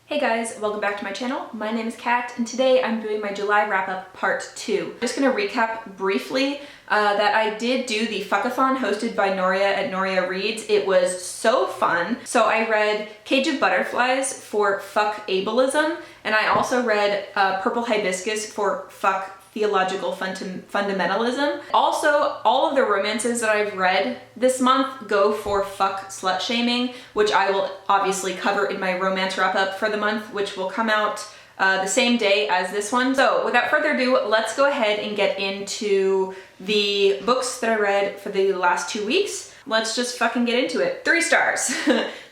Hey guys, welcome back to my channel. My name is Kat and today I'm doing my July wrap-up part 2. I'm just going to recap briefly that I did do the Fuckathon hosted by Noria at Noria Reads. It was so fun. So I read Cage of Butterflies for Fuck Ableism, and I also read Purple Hibiscus for Fuck Theological Fundamentalism. Also, all of the romances that I've read this month go for fuck slut shaming, which I will obviously cover in my romance wrap up for the month, which will come out the same day as this one. So without further ado, let's go ahead and get into the books that I read for the last 2 weeks. Let's just fucking get into it. 3 stars.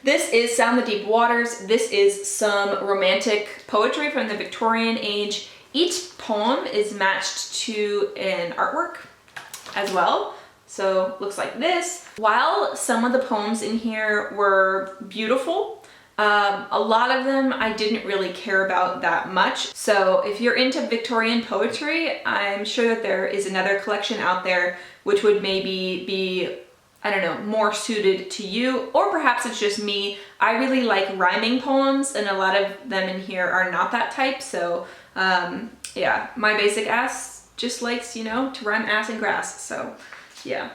This is Sound the Deep Waters. This is some romantic poetry from the Victorian age. Each poem is matched to an artwork as well. So looks like this. While some of the poems in here were beautiful, a lot of them I didn't really care about that much. So if you're into Victorian poetry, I'm sure that there is another collection out there which would maybe be, I don't know, more suited to you, or perhaps it's just me. I really like rhyming poems and a lot of them in here are not that type. So yeah, my basic ass just likes, you know, to rhyme ass and grass. So yeah.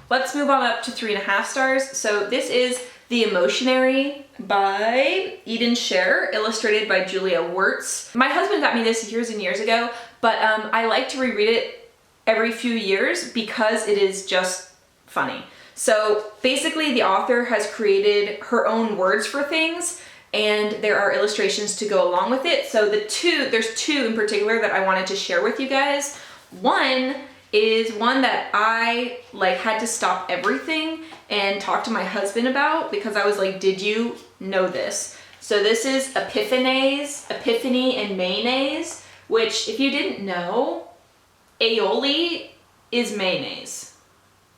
Let's move on up to 3.5 stars. So this is The Emotionary by Sher, illustrated by Julia Wertz. My husband got me this years and years ago, but I like to reread it every few years because it is just funny. So basically the author has created her own words for things, and there are illustrations to go along with it. So there's two in particular that I wanted to share with you guys. One is one that I had to stop everything and talk to my husband about because I was like, did you know this? So this is Epiphany and mayonnaise, which if you didn't know, aioli is mayonnaise.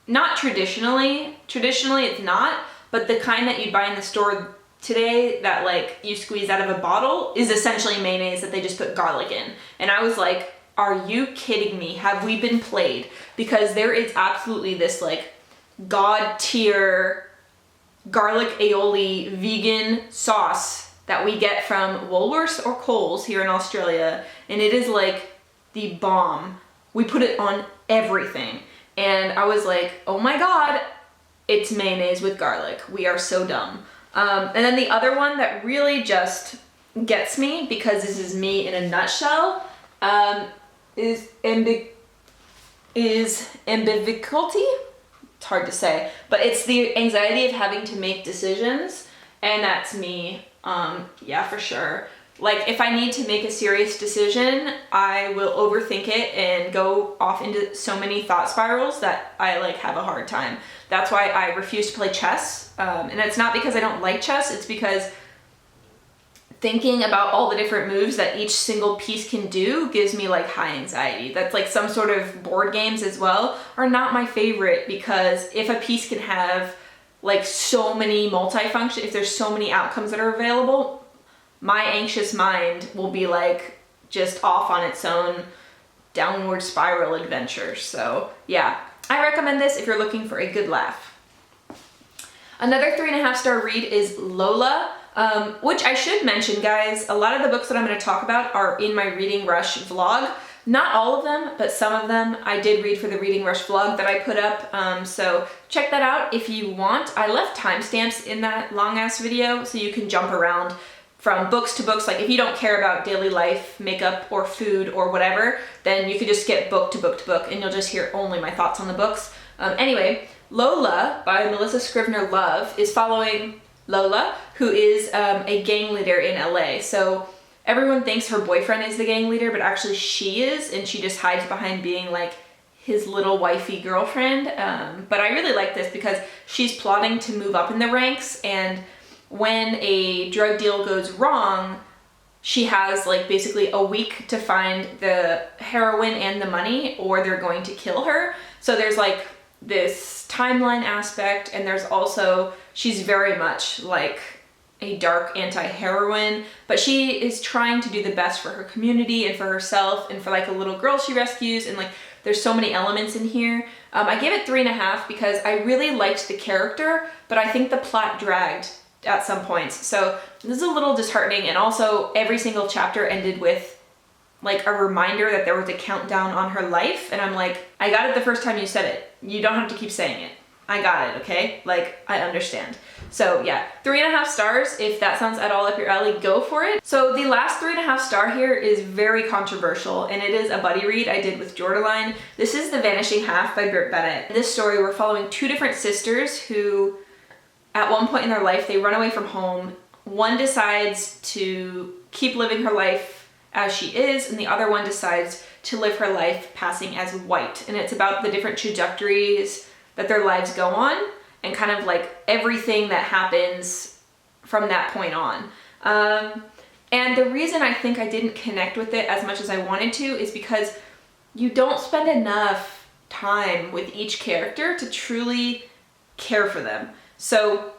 Not traditionally it's not, but the kind that you'd buy in the store today that you squeeze out of a bottle is essentially mayonnaise that they just put garlic in. And I was like, are you kidding me? Have we been played? Because there is absolutely this god tier garlic aioli vegan sauce that we get from Woolworths or Coles here in Australia, and it is the bomb. We put it on everything. And I was like, oh my god, it's mayonnaise with garlic. We are so dumb. And then the other one that really just gets me, because this is me in a nutshell, is ambiviculty. It's hard to say, but it's the anxiety of having to make decisions, and that's me. Yeah, for sure. If I need to make a serious decision, I will overthink it and go off into so many thought spirals that I have a hard time. That's why I refuse to play chess. And it's not because I don't like chess, it's because thinking about all the different moves that each single piece can do gives me high anxiety. That's some sort of board games as well are not my favorite, because if a piece can have so many multifunction, if there's so many outcomes that are available, my anxious mind will be just off on its own downward spiral adventure. So yeah, I recommend this if you're looking for a good laugh. Another 3.5 star read is Lola, which I should mention, guys, a lot of the books that I'm going to talk about are in my Reading Rush vlog. Not all of them, but some of them I did read for the Reading Rush vlog that I put up, so check that out if you want. I left timestamps in that long ass video so you can jump around from books to books. If you don't care about daily life, makeup, or food, or whatever, then you could just skip book to book to book and you'll just hear only my thoughts on the books. Anyway, Lola by Melissa Scrivner Love is following Lola, who is a gang leader in LA. So everyone thinks her boyfriend is the gang leader, but actually she is, and she just hides behind being his little wifey girlfriend. But I really like this because she's plotting to move up in the ranks, and when a drug deal goes wrong, she has basically a week to find the heroin and the money, or they're going to kill her. So there's this timeline aspect, and there's also, she's very much a dark anti-heroine, but she is trying to do the best for her community and for herself and for a little girl she rescues, and there's so many elements in here. I gave it 3.5 because I really liked the character, but I think the plot dragged at some points. So this is a little disheartening, and also every single chapter ended with like a reminder that there was a countdown on her life, and I'm like, I got it the first time you said it. You don't have to keep saying it. I got it, okay? Like, I understand. So yeah, 3.5 stars. If that sounds at all up your alley, go for it. So the last 3.5 star here is very controversial, and it is a buddy read I did with Jordaline. This is The Vanishing Half by Bennett. In this story, we're following two different sisters who, at one point in their life, they run away from home. One decides to keep living her life as she is, and the other one decides to live her life passing as white. And it's about the different trajectories that their lives go on, and kind of like everything that happens from that point on. And the reason I think I didn't connect with it as much as I wanted to is because you don't spend enough time with each character to truly care for them. So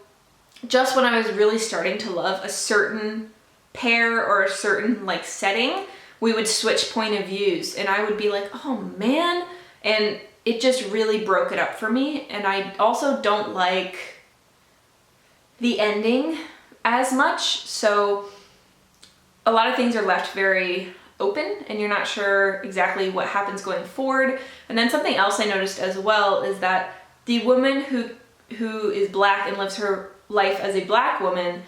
just when I was really starting to love a certain pair or a certain like setting, we would switch point of views, and I would be like, oh man, and it just really broke it up for me. And I also don't like the ending as much, so a lot of things are left very open and you're not sure exactly what happens going forward. And then something else I noticed as well is that the woman who is black and lives her life as a black woman,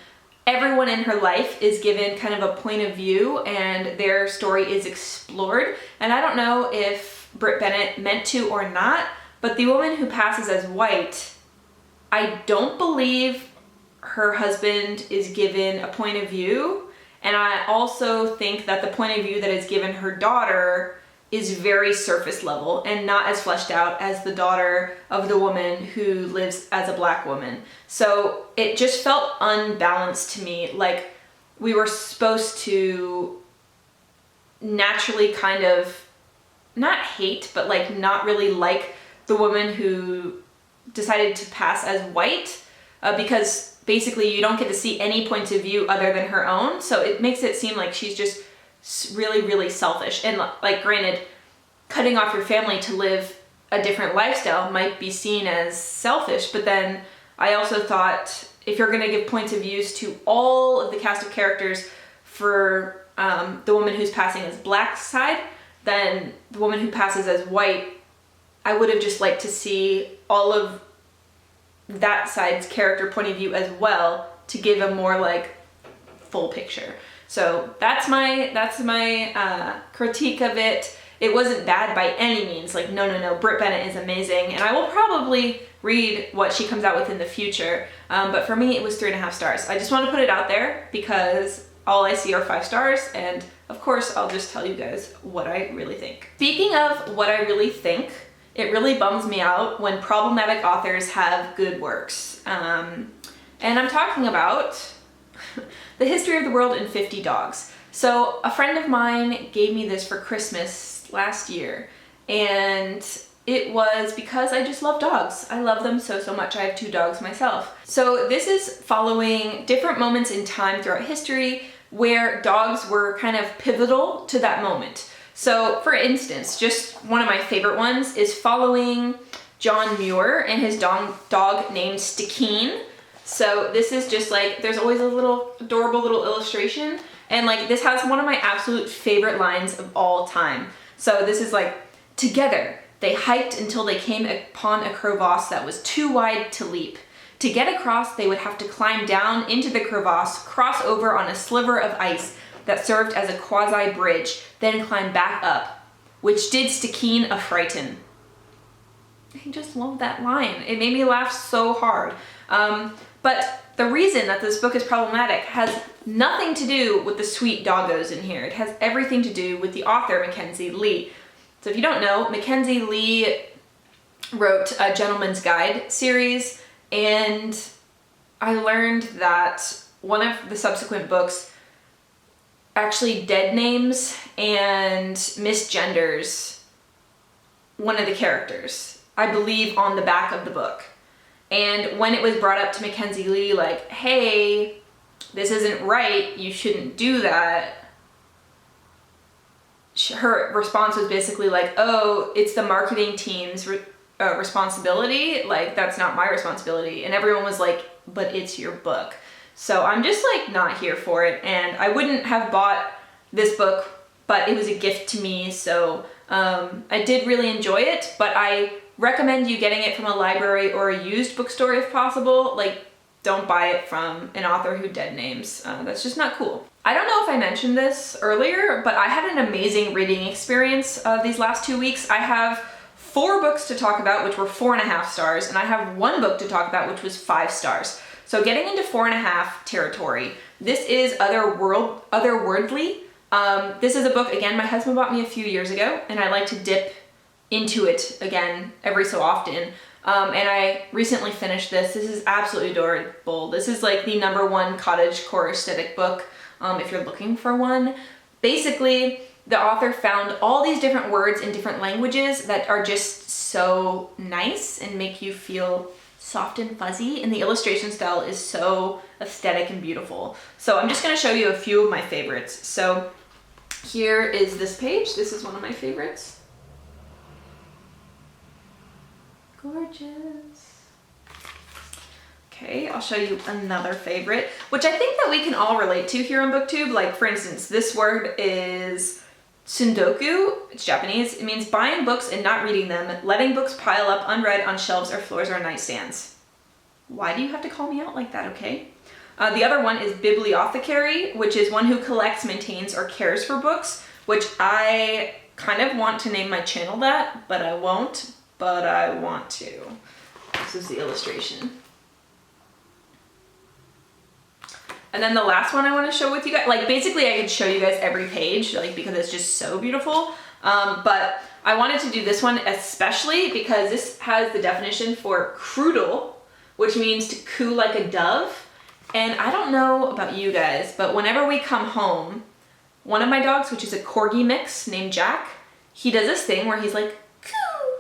everyone in her life is given kind of a point of view and their story is explored. And I don't know if Brit Bennett meant to or not, but the woman who passes as white, I don't believe her husband is given a point of view. And I also think that the point of view that is given her daughter is very surface level and not as fleshed out as the daughter of the woman who lives as a black woman. So it just felt unbalanced to me. Like we were supposed to naturally kind of not hate, but like not really like the woman who decided to pass as white, because basically you don't get to see any points of view other than her own. So it makes it seem like she's just really, really selfish. And like, granted, cutting off your family to live a different lifestyle might be seen as selfish, but then I also thought if you're gonna give points of views to all of the cast of characters for the woman who's passing as black side, then the woman who passes as white, I would have just liked to see all of that side's character point of view as well to give a more like full picture. So that's my critique of it. It wasn't bad by any means. Like, no, Brit Bennett is amazing, and I will probably read what she comes out with in the future. But for me, it was 3.5 stars. I just want to put it out there because all I see are 5 stars, and of course, I'll just tell you guys what I really think. Speaking of what I really think, it really bums me out when problematic authors have good works. And I'm talking about The History of the World in 50 Dogs. So a friend of mine gave me this for Christmas last year, and it was because I just love dogs. I love them so much. I have 2 dogs myself. So this is following different moments in time throughout history where dogs were kind of pivotal to that moment. So for instance, just one of my favorite ones is following John Muir and his dog named Stikeen. So this is just like, there's always a little adorable little illustration, and like this has one of my absolute favorite lines of all time. So this is like, together they hiked until they came upon a crevasse that was too wide to leap. To get across, they would have to climb down into the crevasse, cross over on a sliver of ice that served as a quasi-bridge, then climb back up, which did Stikeen a frighten. I just love that line. It made me laugh so hard. But the reason that this book is problematic has nothing to do with the sweet doggos in here. It has everything to do with the author, Mackenzie Lee. So if you don't know, Mackenzie Lee wrote a Gentleman's Guide series, and I learned that one of the subsequent books actually dead names and misgenders one of the characters, I believe, on the back of the book. And when it was brought up to Mackenzie Lee, like, hey, this isn't right, you shouldn't do that, her response was basically like, oh, it's the marketing team's responsibility, like, that's not my responsibility. And everyone was like, but it's your book. So I'm just like not here for it, and I wouldn't have bought this book, but it was a gift to me, so I did really enjoy it, but I recommend you getting it from a library or a used bookstore if possible. Like, don't buy it from an author who dead names. That's just not cool. I don't know if I mentioned this earlier, but I had an amazing reading experience these last 2 weeks. I have 4 books to talk about, which were 4.5 stars, and I have 1 book to talk about, which was 5 stars. So getting into 4.5 territory. This is Otherworldly. This is a book, again, my husband bought me a few years ago, and I like to dip into it again every so often. And I recently finished this. This is absolutely adorable. This is like the #1 cottagecore aesthetic book, if you're looking for one. Basically, the author found all these different words in different languages that are just so nice and make you feel soft and fuzzy, and the illustration style is so aesthetic and beautiful. So I'm just gonna show you a few of my favorites. So here is this page. This is one of my favorites. Gorgeous. Okay, I'll show you another favorite, which I think that we can all relate to here on BookTube. Like, for instance, this word is sundoku. It's Japanese. It means buying books and not reading them, letting books pile up unread on shelves or floors or nightstands. Why do you have to call me out like that, okay? The other one is bibliothecary, which is one who collects, maintains, or cares for books, which I kind of want to name my channel that, but I won't, but I want to. This is the illustration. And then the last one I want to show with you guys, like basically I could show you guys every page, like because it's just so beautiful. But I wanted to do this one especially because this has the definition for crudel, which means to coo like a dove. And I don't know about you guys, but whenever we come home, one of my dogs, which is a corgi mix named Jack, he does this thing where he's like, coo,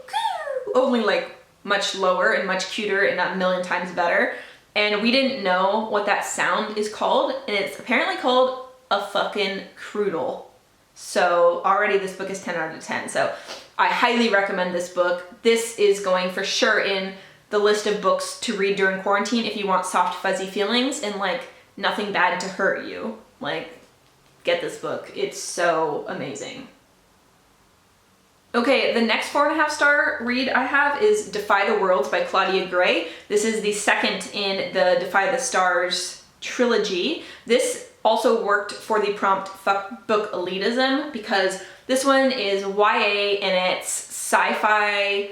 coo, only like much lower and much cuter and a million times better. And we didn't know what that sound is called, and it's apparently called a fucking crudel. So already this book is 10 out of 10. So I highly recommend this book. This is going for sure in the list of books to read during quarantine if you want soft, fuzzy feelings and like nothing bad to hurt you. Like, get this book. It's so amazing. Okay, the next 4.5 star read I have is Defy the Worlds by Claudia Gray. This is the second in the Defy the Stars trilogy. This also worked for the prompt fuck book elitism because this one is YA and it's sci-fi,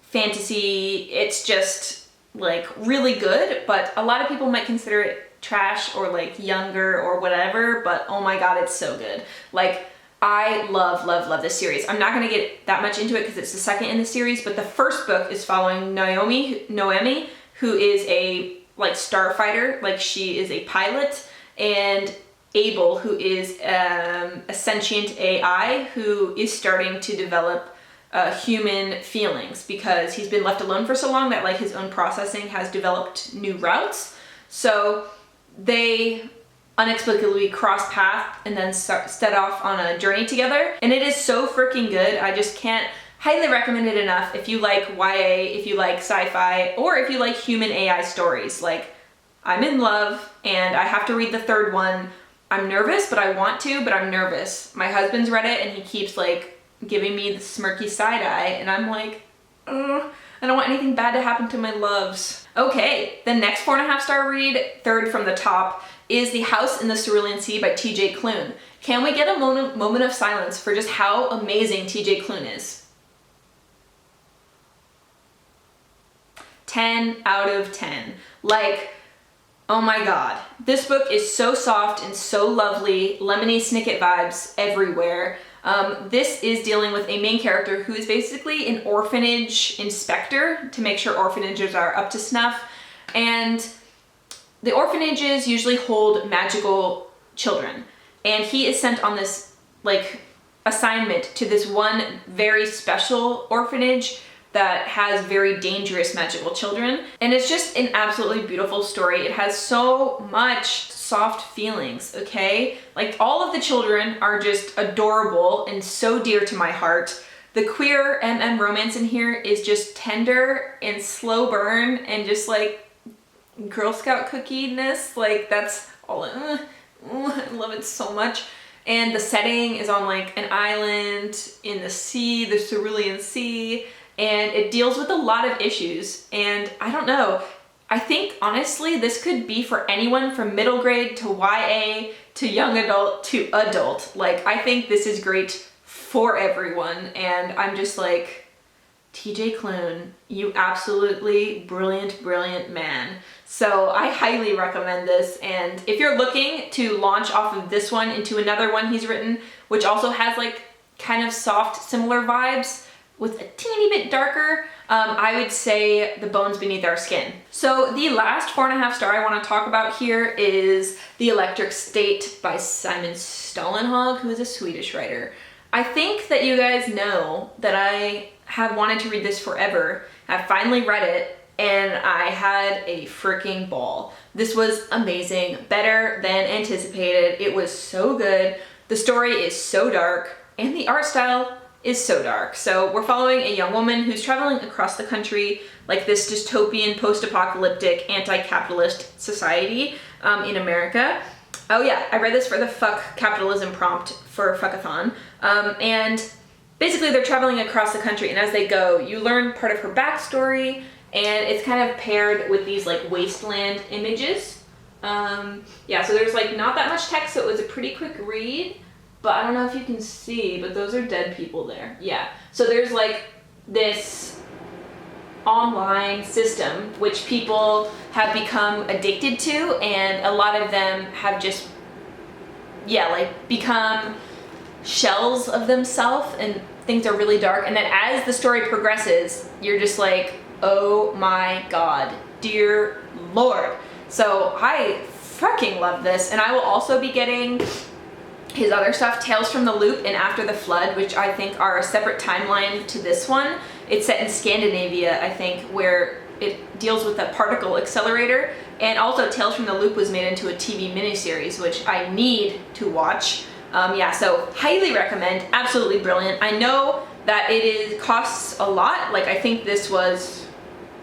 fantasy. It's just like really good, but a lot of people might consider it trash or like younger or whatever, but oh my god, it's so good. Like, I love this series. I'm not gonna get that much into it because it's the second in the series, but the first book is following Noemi, who is a like starfighter, like she is a pilot, and Abel, who is a sentient AI who is starting to develop human feelings because he's been left alone for so long that like his own processing has developed new routes. So they unexplicably cross paths and then set off on a journey together. And it is so freaking good. I just can't highly recommend it enough if you like YA, if you like sci-fi, or if you like human AI stories. Like, I'm in love and I have to read the third one. I'm nervous, but I want to, but I'm nervous. My husband's read it and he keeps like giving me the smirky side eye and I'm like, I don't want anything bad to happen to my loves. Okay, the next 4.5 star read, third from the top, is The House in the Cerulean Sea by TJ Klune. Can we get a moment of silence for just how amazing TJ Klune is? 10 out of 10. Like, oh my god. This book is so soft and so lovely, Lemony Snicket vibes everywhere. This is dealing with a main character who is basically an orphanage inspector to make sure orphanages are up to snuff. And the orphanages usually hold magical children. And he is sent on this like assignment to this one very special orphanage that has very dangerous magical children. And it's just an absolutely beautiful story. It has so much soft feelings, okay? Like, all of the children are just adorable and so dear to my heart. The queer romance in here is just tender and slow burn and just like Girl Scout cookie-ness. Like, that's all, I love it so much. And the setting is on like an island in the sea, the Cerulean Sea, and it deals with a lot of issues. And I don't know, I think honestly this could be for anyone from middle grade to YA to young adult to adult. Like, I think this is great for everyone, and I'm just like, TJ Klune, you absolutely brilliant, brilliant man. So I highly recommend this, and if you're looking to launch off of this one into another one he's written, which also has like kind of soft, similar vibes with a teeny bit darker, I would say The Bones Beneath Our Skin. So the last 4.5 star I want to talk about here is The Electric State by Simon Stalenhag, who is a Swedish writer. I think that you guys know that I have wanted to read this forever. I finally read it, and I had a freaking ball. This was amazing, better than anticipated. It was so good. The story is so dark, and the art style is so dark. So we're following a young woman who's traveling across the country, like this dystopian, post-apocalyptic, anti-capitalist society in America. Oh yeah, I read this for the Fuck Capitalism prompt for Fuckathon. And basically they're traveling across the country, and as they go, you learn part of her backstory, and it's kind of paired with these like wasteland images. Yeah, so there's like not that much text, so it was a pretty quick read, but I don't know if you can see, but those are dead people there. Yeah, so there's like this online system which people have become addicted to, and a lot of them have just, yeah, like become shells of themselves, and things are really dark. And then as the story progresses, you're just like, oh my god, dear lord. So I fucking love this, and I will also be getting his other stuff, Tales from the Loop and After the Flood, which I think are a separate timeline to this one. It's set in Scandinavia, I think, where it deals with a particle accelerator. And also Tales from the Loop was made into a TV miniseries, which I need to watch. Yeah, so highly recommend, absolutely brilliant. I know that costs a lot. Like, I think this was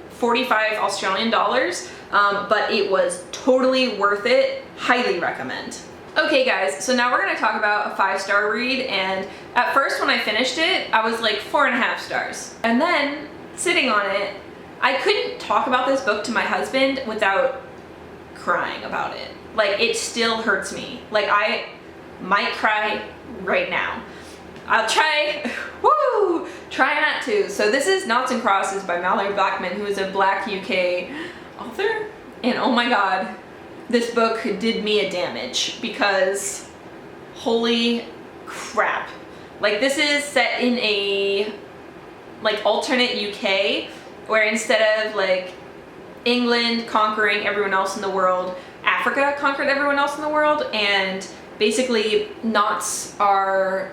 45 Australian dollars, but it was totally worth it. Highly recommend. Okay guys, so now we're gonna talk about a 5-star read, and at first when I finished it, I was like 4.5 stars. And then, sitting on it, I couldn't talk about this book to my husband without crying about it. Like, it still hurts me. Like, I might cry right now. I'll try, try not to. So this is Noughts and Crosses by Malorie Blackman, who is a Black UK author. And oh my god, this book did me a damage, because holy crap. Like, this is set in a like alternate UK, where instead of like England conquering everyone else in the world, Africa conquered everyone else in the world, and basically Noughts are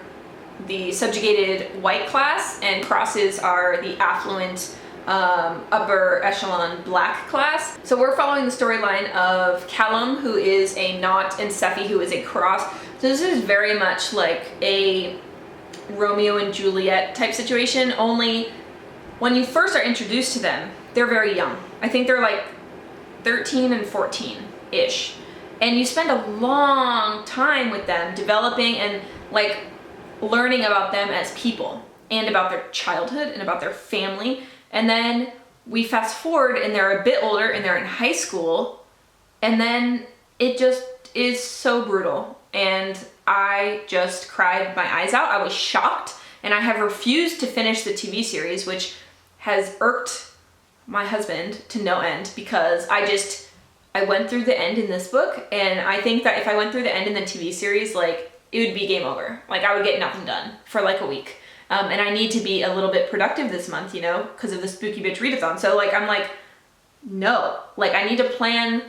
the subjugated white class, and Crosses are the affluent upper echelon black class. So we're following the storyline of Callum, who is a Nought, and Sephi, who is a Cross. So this is very much like a Romeo and Juliet type situation, only when you first are introduced to them, they're very young. I think they're like 13 and 14-ish. And you spend a long time with them developing and like learning about them as people, and about their childhood and about their family. And then we fast forward, and they're a bit older, and they're in high school, and then it just is so brutal. And I just cried my eyes out. I was shocked, and I have refused to finish the TV series, which has irked my husband to no end, because I went through the end in this book, and I think that if I went through the end in the TV series, like, it would be game over. Like, I would get nothing done for like a week. And I need to be a little bit productive this month, you know, because of the Spooky Bitch Readathon. So like, I'm like, no, like, I need to plan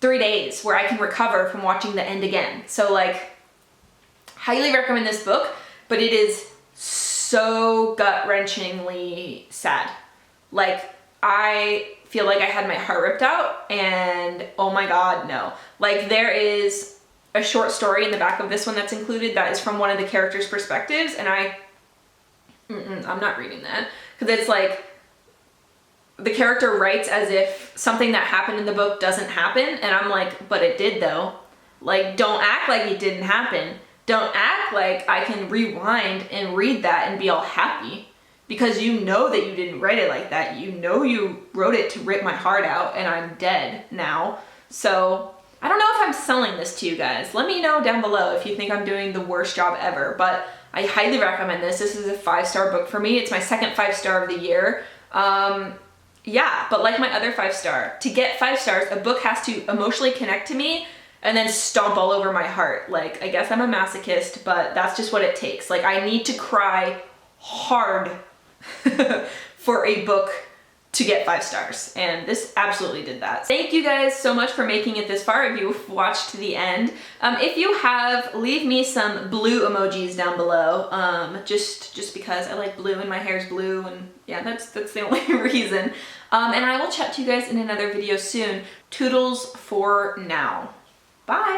3 days where I can recover from watching the end again. So like, highly recommend this book, but it is so gut-wrenchingly sad. Like, I feel like I had my heart ripped out, and oh my god, no. Like, there is a short story in the back of this one that's included that is from one of the characters' perspectives, and I'm not reading that, because it's like, the character writes as if something that happened in the book doesn't happen, and I'm like, but it did though. Like, don't act like it didn't happen. Don't act like I can rewind and read that and be all happy, because you know that you didn't write it like that. You know you wrote it to rip my heart out, and I'm dead now. So I don't know if I'm selling this to you guys. Let me know down below if you think I'm doing the worst job ever, but I highly recommend this. This is a 5-star book for me. It's my second 5-star of the year. Yeah, but like my other 5-star, to get 5 stars, a book has to emotionally connect to me and then stomp all over my heart. Like, I guess I'm a masochist, but that's just what it takes. Like, I need to cry hard for a book to get 5 stars, and this absolutely did that. Thank you guys so much for making it this far if you've watched to the end. If you have, leave me some blue emojis down below, just because I like blue and my hair's blue, and yeah, that's the only reason. And I will chat to you guys in another video soon. Toodles for now. Bye!